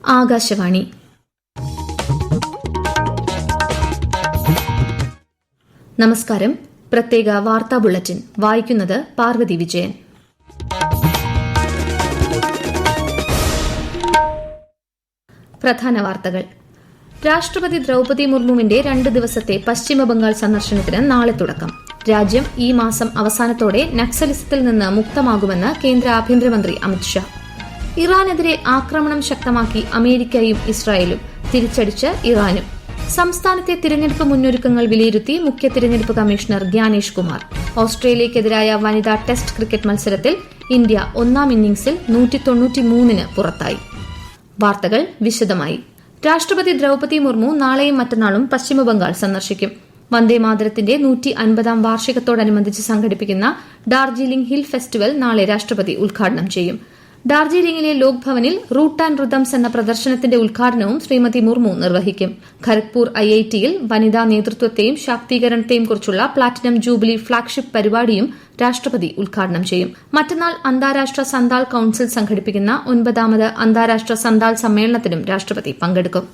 ആകാശവാണി. നമസ്കാരം. പ്രത്യേക വാർത്താ ബുള്ളറ്റിൻ വായിക്കുന്നത് പാർവതി വിജയൻ. പ്രധാന വാർത്തകൾ. രാഷ്ട്രപതി ദ്രൌപദി മുർമുവിന്റെ 2 ദിവസത്തെ പശ്ചിമബംഗാൾ സന്ദർശനത്തിന് നാളെ തുടക്കം. രാജ്യം ഈ മാസം അവസാനത്തോടെ നക്സലിസത്തിൽ നിന്ന് മുക്തമാകുമെന്ന് കേന്ദ്ര ആഭ്യന്തരമന്ത്രി അമിത്ഷാ. ഇറാനെതിരെ ആക്രമണം ശക്തമാക്കി അമേരിക്കയും ഇസ്രായേലും, തിരിച്ചടിച്ച് ഇറാനും. സംസ്ഥാനത്തെ തിരഞ്ഞെടുപ്പ് മുന്നൊരുക്കങ്ങൾ വിലയിരുത്തി മുഖ്യ തിരഞ്ഞെടുപ്പ് കമ്മീഷണർ ഗ്യാനേഷ് കുമാർ. ഓസ്ട്രേലിയക്കെതിരായ വനിതാ ടെസ്റ്റ് ക്രിക്കറ്റ് മത്സരത്തിൽ ഇന്ത്യ ഒന്നാം ഇന്നിംഗ്സിൽ 193 പുറത്തായി. വാർത്തകൾ വിശദമായി. രാഷ്ട്രപതി ദ്രൌപദി മുർമു നാളെയും മറ്റന്നാളും പശ്ചിമബംഗാൾ സന്ദർശിക്കും. വന്ദേമാതരത്തിന്റെ 150ാം വാർഷികത്തോടനുബന്ധിച്ച് സംഘടിപ്പിക്കുന്ന ഡാർജിലിംഗ് ഹിൽ ഫെസ്റ്റിവൽ നാളെ രാഷ്ട്രപതി ഉദ്ഘാടനം ചെയ്യും. ഡാർജിലിംഗിലെ ലോക് ഭവനിൽ റൂട്ട് ആൻഡ് റിതംസ് എന്ന പ്രദർശനത്തിന്റെ ഉദ്ഘാടനവും ശ്രീമതി മുർമു നിർവഹിക്കും. ഖരഗ്പൂർ IITയിൽ വനിതാ നേതൃത്വത്തെയും ശാക്തീകരണത്തെയും കുറിച്ചുള്ള പ്ലാറ്റിനം ജൂബിലി ഫ്ളാഗ്ഷിപ്പ് പരിപാടിയും രാഷ്ട്രപതി ഉദ്ഘാടനം ചെയ്യും. മറ്റന്നാൾ അന്താരാഷ്ട്ര സന്താൾ കൌൺസിൽ സംഘടിപ്പിക്കുന്ന 9ാമത് അന്താരാഷ്ട്ര സന്താൾ സമ്മേളനത്തിലും രാഷ്ട്രപതി പങ്കെടുക്കും.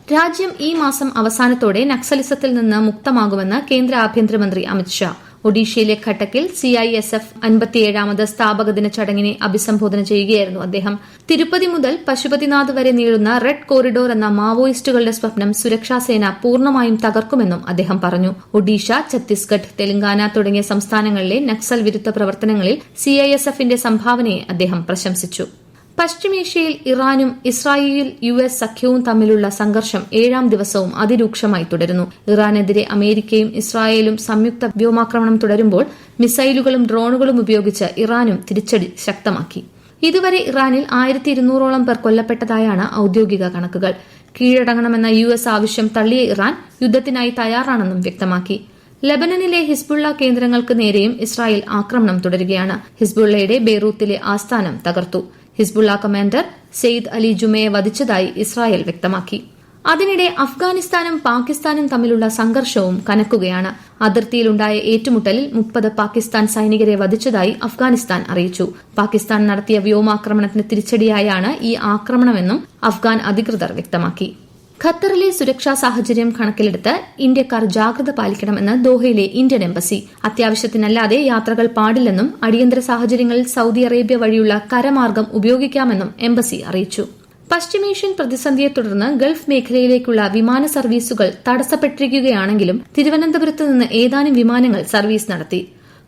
രാജ്യം ഈ മാസം അവസാനത്തോടെ നക്സലിസത്തിൽ നിന്ന് മുക്തമാകുമെന്ന് കേന്ദ്ര ആഭ്യന്തരമന്ത്രി അമിത്ഷാ. ഒഡീഷയിലെ ഘട്ടക്കിൽ CISF 57ാമത് സ്ഥാപക ദിന ചടങ്ങിനെ അഭിസംബോധന ചെയ്യുകയായിരുന്നു അദ്ദേഹം. തിരുപ്പതി മുതൽ പശുപതിനാഥ് വരെ നീളുന്ന റെഡ് കോറിഡോർ എന്ന മാവോയിസ്റ്റുകളുടെ സ്വപ്നം സുരക്ഷാസേന പൂർണ്ണമായും തകർക്കുമെന്നും അദ്ദേഹം പറഞ്ഞു. ഒഡീഷ, ഛത്തീസ്ഗഡ്, തെലങ്കാന തുടങ്ങിയ സംസ്ഥാനങ്ങളിലെ നക്സൽ വിരുദ്ധ പ്രവർത്തനങ്ങളിൽ CISFന്റെ സംഭാവനയെ അദ്ദേഹം പ്രശംസിച്ചു. പശ്ചിമേഷ്യയിൽ ഇറാനും ഇസ്രായേൽ-US സഖ്യവും തമ്മിലുള്ള സംഘർഷം 7ാം ദിവസവും അതിരൂക്ഷമായി തുടരുന്നു. ഇറാനെതിരെ അമേരിക്കയും ഇസ്രായേലും സംയുക്ത വ്യോമാക്രമണം തുടരുമ്പോൾ മിസൈലുകളും ഡ്രോണുകളും ഉപയോഗിച്ച് ഇറാനും തിരിച്ചടി ശക്തമാക്കി. ഇതുവരെ ഇറാനിൽ 1200ഓളം പേർ കൊല്ലപ്പെട്ടതായാണ് ഔദ്യോഗിക കണക്കുകൾ. കീഴടങ്ങണമെന്ന US ആവശ്യം തള്ളിയ ഇറാൻ യുദ്ധത്തിനായി തയ്യാറാണെന്നും വ്യക്തമാക്കി. ലെബനനിലെ ഹിസ്ബുള്ള കേന്ദ്രങ്ങൾക്ക് നേരെയും ഇസ്രായേൽ ആക്രമണം തുടരുകയാണ്. ഹിസ്ബുള്ളയുടെ ബെയ്റൂത്തിലെ ആസ്ഥാനം തകർത്തു. ഹിസ്ബുള്ള കമാൻഡർ സെയ്ദ് അലി ജുമയെ വധിച്ചതായി ഇസ്രായേൽ വ്യക്തമാക്കി. അതിനിടെ അഫ്ഗാനിസ്ഥാനും പാകിസ്ഥാനും തമ്മിലുള്ള സംഘർഷവും കനക്കുകയാണ്. അതിർത്തിയിലുണ്ടായ ഏറ്റുമുട്ടലിൽ 30 പാകിസ്ഥാൻ സൈനികരെ വധിച്ചതായി അഫ്ഗാനിസ്ഥാൻ അറിയിച്ചു. പാകിസ്ഥാൻ നടത്തിയ വ്യോമാക്രമണത്തിന് തിരിച്ചടിയായാണ് ഈ ആക്രമണമെന്നും അഫ്ഗാൻ അധികൃതർ വ്യക്തമാക്കി. ഖത്തറിലെ സുരക്ഷാ സാഹചര്യം കണക്കിലെടുത്ത് ഇന്ത്യക്കാർ ജാഗ്രത പാലിക്കണമെന്ന് ദോഹയിലെ ഇന്ത്യൻ എംബസി. അത്യാവശ്യത്തിനല്ലാതെ യാത്രകൾ പാടില്ലെന്നും അടിയന്തര സാഹചര്യങ്ങളിൽ സൌദി അറേബ്യ വഴിയുള്ള കരമാർഗം ഉപയോഗിക്കാമെന്നും എംബസി അറിയിച്ചു. പശ്ചിമേഷ്യൻ പ്രതിസന്ധിയെ തുടർന്ന് ഗൾഫ് മേഖലയിലേക്കുള്ള വിമാന സർവീസുകൾ തടസ്സപ്പെട്ടിരിക്കുകയാണെങ്കിലും തിരുവനന്തപുരത്ത് നിന്ന് ഏതാനും വിമാനങ്ങൾ സർവീസ് നടത്തി.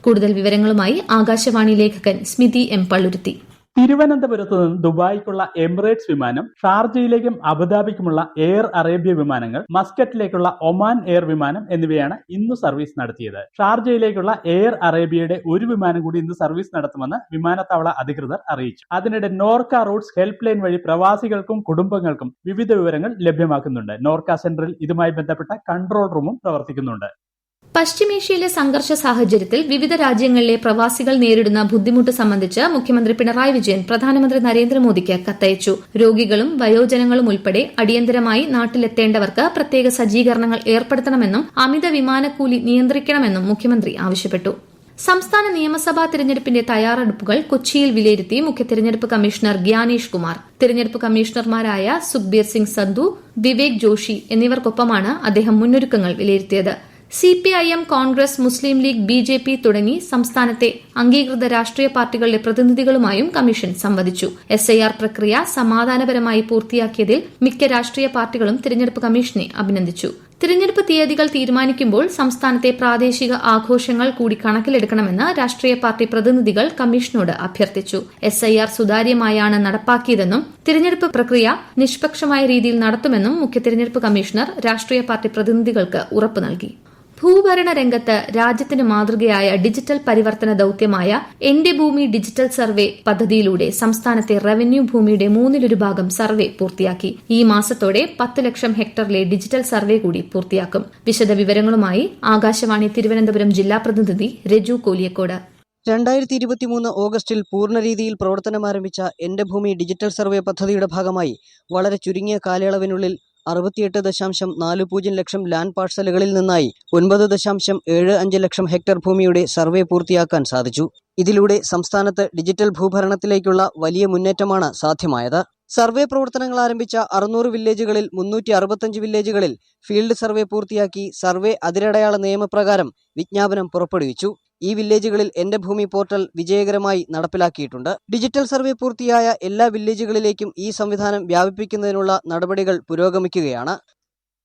കൂടുതൽ വിവരങ്ങളുമായി ആകാശവാണി ലേഖകൻ സ്മിതി M. പള്ളുരുത്തി. തിരുവനന്തപുരത്ത് നിന്ന് ദുബായിക്കുള്ള എമിറേറ്റ്സ് വിമാനം, ഷാർജയിലേക്കും അബുദാബിക്കുമുള്ള എയർ അറേബ്യ വിമാനങ്ങൾ, മസ്കറ്റിലേക്കുള്ള ഒമാൻ എയർ വിമാനം എന്നിവയാണ് ഇന്ന് സർവീസ് നടത്തിയത്. ഷാർജയിലേക്കുള്ള എയർ അറേബ്യയുടെ ഒരു വിമാനം കൂടി ഇന്ന് സർവീസ് നടത്തുമെന്ന് വിമാനത്താവള അധികൃതർ അറിയിച്ചു. അതിനിടെ നോർക്ക റൂട്ട്സ് ഹെൽപ്പ് ലൈൻ വഴി പ്രവാസികൾക്കും കുടുംബങ്ങൾക്കും വിവിധ വിവരങ്ങൾ ലഭ്യമാക്കുന്നുണ്ട്. നോർക്ക സെന്ററിൽ ഇതുമായി ബന്ധപ്പെട്ട കൺട്രോൾ റൂമും പ്രവർത്തിക്കുന്നുണ്ട്. പശ്ചിമേഷ്യയിലെ സംഘർഷ സാഹചര്യത്തിൽ വിവിധ രാജ്യങ്ങളിലെ പ്രവാസികൾ നേരിടുന്ന ബുദ്ധിമുട്ട് സംബന്ധിച്ച് മുഖ്യമന്ത്രി പിണറായി വിജയൻ പ്രധാനമന്ത്രി നരേന്ദ്രമോദിക്ക് കത്തയച്ചു. രോഗികളും വയോജനങ്ങളും ഉൾപ്പെടെ അടിയന്തരമായി നാട്ടിലെത്തേണ്ടവർക്ക് പ്രത്യേക സജ്ജീകരണങ്ങൾ ഏർപ്പെടുത്തണമെന്നും അമിത വിമാനക്കൂലി നിയന്ത്രിക്കണമെന്നും മുഖ്യമന്ത്രി ആവശ്യപ്പെട്ടു. സംസ്ഥാന നിയമസഭാ തിരഞ്ഞെടുപ്പിന്റെ തയ്യാറെടുപ്പുകൾ കൊച്ചിയിൽ വിലയിരുത്തി മുഖ്യ തിരഞ്ഞെടുപ്പ് കമ്മീഷണർ ഗ്യാനേഷ് കുമാർ. തിരഞ്ഞെടുപ്പ് കമ്മീഷണർമാരായ സുഖ്ബീർ സിംഗ് സന്ധു, വിവേക് ജോഷി എന്നിവർക്കൊപ്പമാണ് അദ്ദേഹം മുന്നൊരുക്കങ്ങൾ വിലയിരുത്തിയത്. CPIM, കോൺഗ്രസ്, മുസ്ലിം ലീഗ്, BJP തുടങ്ങി സംസ്ഥാനത്തെ അംഗീകൃത രാഷ്ട്രീയ പാർട്ടികളുടെ പ്രതിനിധികളുമായും കമ്മീഷൻ സംവദിച്ചു. SIR പ്രക്രിയ സമാധാനപരമായി പൂർത്തിയാക്കിയതിൽ മിക്ക രാഷ്ട്രീയ പാർട്ടികളും തിരഞ്ഞെടുപ്പ് കമ്മീഷനെ അഭിനന്ദിച്ചു. തിരഞ്ഞെടുപ്പ് തീയതികൾ തീരുമാനിക്കുമ്പോൾ സംസ്ഥാനത്തെ പ്രാദേശിക ആഘോഷങ്ങൾ കൂടി കണക്കിലെടുക്കണമെന്ന് രാഷ്ട്രീയ പാർട്ടി പ്രതിനിധികൾ കമ്മീഷനോട് അഭ്യർത്ഥിച്ചു. SIR സുതാര്യമായാണ് നടപ്പാക്കിയതെന്നും തിരഞ്ഞെടുപ്പ് പ്രക്രിയ നിഷ്പക്ഷമായ രീതിയിൽ നടത്തുമെന്നും മുഖ്യ തിരഞ്ഞെടുപ്പ് കമ്മീഷണർ രാഷ്ട്രീയ പാർട്ടി പ്രതിനിധികൾക്ക് ഉറപ്പു നൽകി. ഭൂഭരണ രംഗത്ത് രാജ്യത്തിന് മാതൃകയായ ഡിജിറ്റൽ പരിവർത്തന ദൌത്യമായ എന്റെ ഭൂമി ഡിജിറ്റൽ സർവേ പദ്ധതിയിലൂടെ സംസ്ഥാനത്തെ റവന്യൂ ഭൂമിയുടെ 1/3 ഭാഗം സർവേ പൂർത്തിയാക്കി. ഈ മാസത്തോടെ 10 ലക്ഷം ഹെക്ടറിലെ ഡിജിറ്റൽ സർവേ കൂടി പൂർത്തിയാക്കും. വിശദവിവരങ്ങളുമായി ആകാശവാണി തിരുവനന്തപുരം ജില്ലാ പ്രതിനിധി രജു കോലിയക്കോട്. 2023 ഓഗസ്റ്റിൽ പൂർണ്ണരീതിയിൽ പ്രവർത്തനമാരംഭിച്ച എന്റെ ഭൂമി ഡിജിറ്റൽ സർവേ പദ്ധതിയുടെ ഭാഗമായി വളരെ ചുരുങ്ങിയ കാലയളവിനുള്ളിൽ 68.40 ലക്ഷം ലാൻഡ് പാഴ്സലുകളിൽ നിന്നായി 9.75 ലക്ഷം ഹെക്ടർ ഭൂമിയുടെ സർവേ പൂർത്തിയാക്കാൻ സാധിച്ചു. ഇതിലൂടെ സംസ്ഥാനത്ത് ഡിജിറ്റൽ ഭൂഭരണത്തിലേക്കുള്ള വലിയ മുന്നേറ്റമാണ് സാധ്യമായത്. സർവേ പ്രവർത്തനങ്ങൾ ആരംഭിച്ച 600 വില്ലേജുകളിൽ 365 വില്ലേജുകളിൽ ഫീൽഡ് സർവേ പൂർത്തിയാക്കി സർവേ അതിരടയാള നിയമപ്രകാരം വിജ്ഞാപനം പുറപ്പെടുവിച്ചു. ഈ വില്ലേജുകളിൽ എന്റെ ഭൂമി പോർട്ടൽ വിജയകരമായി നടപ്പിലാക്കിയിട്ടുണ്ട്. ഡിജിറ്റൽ സർവേ പൂർത്തിയായ എല്ലാ വില്ലേജുകളിലേക്കും ഈ സംവിധാനം വ്യാപിപ്പിക്കുന്നതിനുള്ള നടപടികൾ പുരോഗമിക്കുകയാണ്.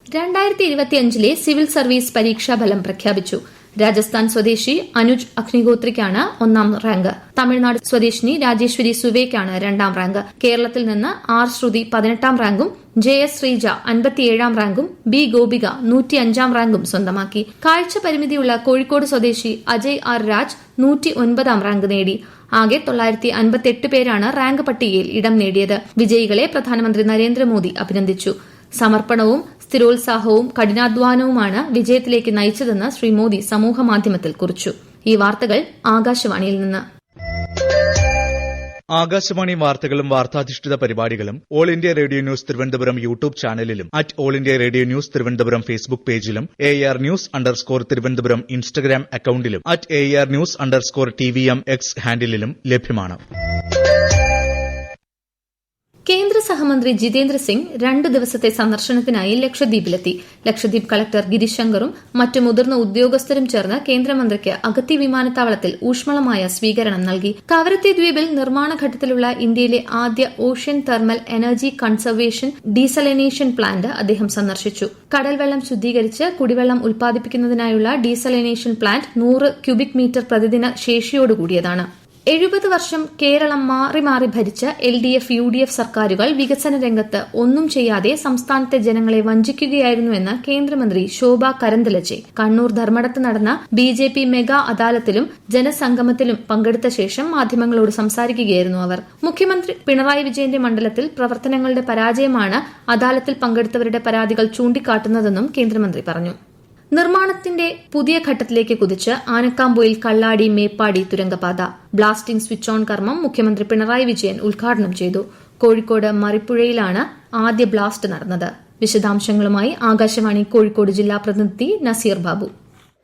2025 സിവിൽ സർവീസ് പരീക്ഷാഫലം പ്രഖ്യാപിച്ചു. രാജസ്ഥാൻ സ്വദേശി അനുജ് അഗ്നിഹോത്രിക്കാണ് 1ാം റാങ്ക്. തമിഴ്നാട് സ്വദേശിനി രാജേശ്വരി സുവേക്കാണ് 2ാം റാങ്ക്. കേരളത്തിൽ നിന്ന് ആർ ശ്രുതി 18ാം റാങ്കും JS ശ്രീജ 57ാം റാങ്കും ബി ഗോപിക 105ാം റാങ്കും സ്വന്തമാക്കി. കാഴ്ച പരിമിതിയുള്ള കോഴിക്കോട് സ്വദേശി അജയ് ആർ രാജ് 109ാം റാങ്ക് നേടി. ആകെ 958 പേരാണ് റാങ്ക് പട്ടികയിൽ ഇടം നേടിയത്. വിജയികളെ പ്രധാനമന്ത്രി നരേന്ദ്രമോദി അഭിനന്ദിച്ചു. സമർപ്പണവും സ്ഥിരോത്സാഹവും കഠിനാധ്വാനവുമാണ് വിജയത്തിലേക്ക് നയിച്ചതെന്ന് ശ്രീ മോദി സമൂഹമാധ്യമത്തിൽ കുറിച്ചു. ഈ വാർത്തകൾ ആകാശവാണിയിൽ നിന്ന്. ആകാശവാണി വാർത്തകളും വാർത്താധിഷ്ഠിത പരിപാടികളും All India Radio News Thiruvananthapuram YouTube ചാനലിലും @All India Radio News Thiruvananthapuram Facebook പേജിലും AR News_ തിരുവനന്തപുരം ഇൻസ്റ്റഗ്രാം അക്കൌണ്ടിലും @AR News_TVM X ഹാൻഡിലും ലഭ്യമാണ്. കേന്ദ്ര സഹമന്ത്രി ജിതേന്ദ്ര സിംഗ് 2 ദിവസത്തെ സന്ദർശനത്തിനായി ലക്ഷദ്വീപിലെത്തി. ലക്ഷദ്വീപ് കളക്ടർ ഗിരീഷ് ശങ്കറും മറ്റു മുതിർന്ന ഉദ്യോഗസ്ഥരും ചേർന്ന് കേന്ദ്രമന്ത്രിക്ക് അഗത്തി വിമാനത്താവളത്തിൽ ഊഷ്മളമായ സ്വീകരണം നൽകി. കവരത്തി ദ്വീപിൽ നിർമ്മാണ ഘട്ടത്തിലുള്ള ഇന്ത്യയിലെ ആദ്യ ocean thermal energy conservation ഡീസലിനേഷൻ plant അദ്ദേഹം സന്ദർശിച്ചു. കടൽവെള്ളം ശുദ്ധീകരിച്ച് കുടിവെള്ളം ഉൽപ്പാദിപ്പിക്കുന്നതിനായുള്ള ഡീസലിനേഷൻ പ്ലാന്റ് 100 ക്യൂബിക് മീറ്റർ പ്രതിദിന ശേഷിയോടുകൂടിയതാണ്. 70 വർഷം കേരളം മാറി മാറി ഭരിച്ച LDF UDF സർക്കാരുകൾ വികസന രംഗത്ത് ഒന്നും ചെയ്യാതെ സംസ്ഥാനത്തെ ജനങ്ങളെ വഞ്ചിക്കുകയായിരുന്നുവെന്ന് കേന്ദ്രമന്ത്രി ശോഭ കരന്തലജെ കണ്ണൂർ ധർമ്മടത്ത് നടന്ന BJP മെഗാ അദാലത്തിലും ജനസംഗമത്തിലും പങ്കെടുത്ത ശേഷം മാധ്യമങ്ങളോട് സംസാരിക്കുകയായിരുന്നു അവർ. മുഖ്യമന്ത്രി പിണറായി വിജയന്റെ മണ്ഡലത്തിൽ പ്രവർത്തനങ്ങളുടെ പരാജയമാണ് അദാലത്തിൽ പങ്കെടുത്തവരുടെ പരാതികൾ ചൂണ്ടിക്കാട്ടുന്നതെന്നും കേന്ദ്രമന്ത്രി പറഞ്ഞു. നിർമ്മാണത്തിന്റെ പുതിയ ഘട്ടത്തിലേക്ക് കുതിച്ച് ആനക്കാംപൊയിൽ കള്ളാടി മേപ്പാടി തുരങ്കപാത ബ്ലാസ്റ്റിംഗ് സ്വിച്ച് ഓൺ കർമ്മം മുഖ്യമന്ത്രി പിണറായി വിജയൻ ഉദ്ഘാടനം ചെയ്തു. കോഴിക്കോട് മറിപ്പുഴയിലാണ് ആദ്യ ബ്ലാസ്റ്റ് നടന്നത്. വിശദാംശങ്ങളുമായി ആകാശവാണി കോഴിക്കോട് ജില്ലാ പ്രതിനിധി നസീർ ബാബു.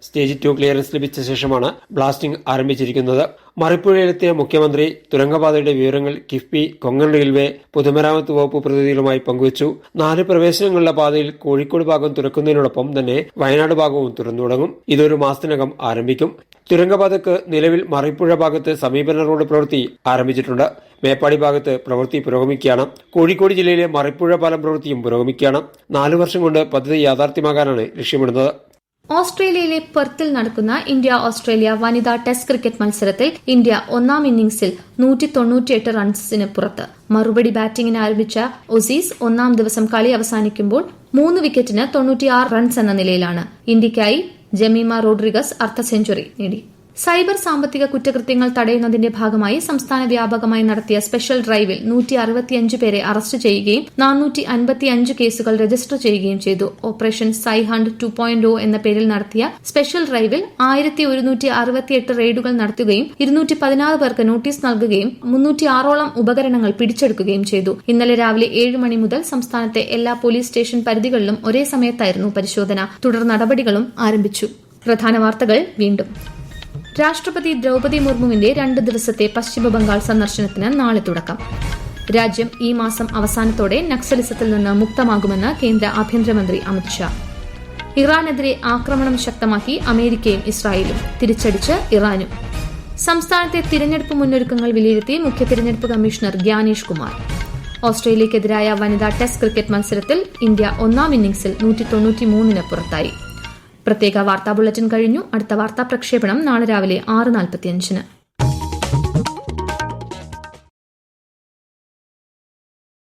സ്റ്റേജ് 2 ക്ലിയറൻസ് ലഭിച്ച ശേഷമാണ് ബ്ലാസ്റ്റിംഗ് ആരംഭിച്ചിരിക്കുന്നത്. മറിപ്പുഴയിലെത്തിയ മുഖ്യമന്ത്രി തുരങ്കപാതയുടെ വിവരങ്ങൾ കിഫ്ബി, കൊങ്കൺ റെയിൽവേ, പൊതുമരാമത്ത് വകുപ്പ് പ്രതിനിധികളുമായി പങ്കുവച്ചു. 4 പ്രവേശനങ്ങളുള്ള പാതയിൽ കോഴിക്കോട് ഭാഗം തുറക്കുന്നതിനോടൊപ്പം തന്നെ വയനാട് ഭാഗവും തുറന്നു തുടങ്ങും. ഇതൊരു മാസത്തിനകം ആരംഭിക്കും. തുരങ്കപാതയ്ക്ക് നിലവിൽ മറിപ്പുഴ ഭാഗത്ത് സമീപന റോഡ് പ്രവൃത്തി ആരംഭിച്ചിട്ടുണ്ട്. മേപ്പാടി ഭാഗത്ത് പ്രവൃത്തി പുരോഗമിക്കുകയാണ്. കോഴിക്കോട് ജില്ലയിലെ മറിപ്പുഴ പാലം പ്രവൃത്തിയും പുരോഗമിക്കുകയാണ്. 4 വർഷം കൊണ്ട് പദ്ധതി യാഥാർത്ഥ്യമാകാനാണ് ലക്ഷ്യമിടുന്നത്. ഓസ്ട്രേലിയയിലെ പെർത്തിൽ നടക്കുന്ന ഇന്ത്യ ഓസ്ട്രേലിയ വനിതാ ടെസ്റ്റ് ക്രിക്കറ്റ് മത്സരത്തിൽ ഇന്ത്യ 1ാം ഇന്നിംഗ്സിൽ 198 റൺസിന് പുറത്ത്. മറുപടി ബാറ്റിംഗിന് ആരംഭിച്ച ഓസീസ് 1ാം ദിവസം കളി അവസാനിക്കുമ്പോൾ 3 വിക്കറ്റിന് 96 റൺസ് എന്ന നിലയിലാണ്. ഇന്ത്യയ്ക്കായി ജമീമ റോഡ്രിഗസ് അർദ്ധ സെഞ്ചുറി നേടി. സൈബർ സാമ്പത്തിക കുറ്റകൃത്യങ്ങൾ തടയുന്നതിന്റെ ഭാഗമായി സംസ്ഥാന വ്യാപകമായി നടത്തിയ സ്പെഷ്യൽ ഡ്രൈവിൽ 165 പേരെ അറസ്റ്റ് ചെയ്യുകയും 455 കേസുകൾ രജിസ്റ്റർ ചെയ്യുകയും ചെയ്തു. ഓപ്പറേഷൻ സൈഹണ്ട് 2.0 എന്ന പേരിൽ നടത്തിയ സ്പെഷ്യൽ ഡ്രൈവിൽ 1168 റെയ്ഡുകൾ നടത്തുകയും 216 പേർക്ക് നോട്ടീസ് നൽകുകയും 306ഓളം ഉപകരണങ്ങൾ പിടിച്ചെടുക്കുകയും ചെയ്തു. ഇന്നലെ രാവിലെ 7 മണി മുതൽ സംസ്ഥാനത്തെ എല്ലാ പോലീസ് സ്റ്റേഷൻ പരിധികളിലും ഒരേ സമയത്തായിരുന്നു പരിശോധന. തുടർ നടപടികളും ആരംഭിച്ചു. പ്രധാന വാർത്തകൾ വീണ്ടും. രാഷ്ട്രപതി ദ്രൌപതി മുർമുവിന്റെ 2 ദിവസത്തെ പശ്ചിമബംഗാൾ സന്ദർശനത്തിന് നാളെ തുടക്കം. രാജ്യം ഈ മാസം അവസാനത്തോടെ നക്സലിസത്തിൽ നിന്ന് മുക്തമാകുമെന്ന് കേന്ദ്ര ആഭ്യന്തരമന്ത്രി അമിത്ഷാ. ഇറാനെതിരെ ആക്രമണം ശക്തമാക്കി അമേരിക്കയും ഇസ്രായേലും, തിരിച്ചടിച്ച് ഇറാനും. സംസ്ഥാനത്തെ തിരഞ്ഞെടുപ്പ് മുന്നൊരുക്കങ്ങൾ വിലയിരുത്തി മുഖ്യ തിരഞ്ഞെടുപ്പ് കമ്മീഷണർ ഗ്യാനേഷ് കുമാർ. ഓസ്ട്രേലിയക്കെതിരായ വനിതാ ടെസ്റ്റ് ക്രിക്കറ്റ് മത്സരത്തിൽ ഇന്ത്യ 1ാം ഇന്നിംഗ്സിൽ 193 പുറത്തായി. പ്രത്യേക വാർത്താ ബുള്ളറ്റിൻ കഴിഞ്ഞു. അടുത്ത വാർത്താ പ്രക്ഷേപണം നാളെ രാവിലെ 6:45.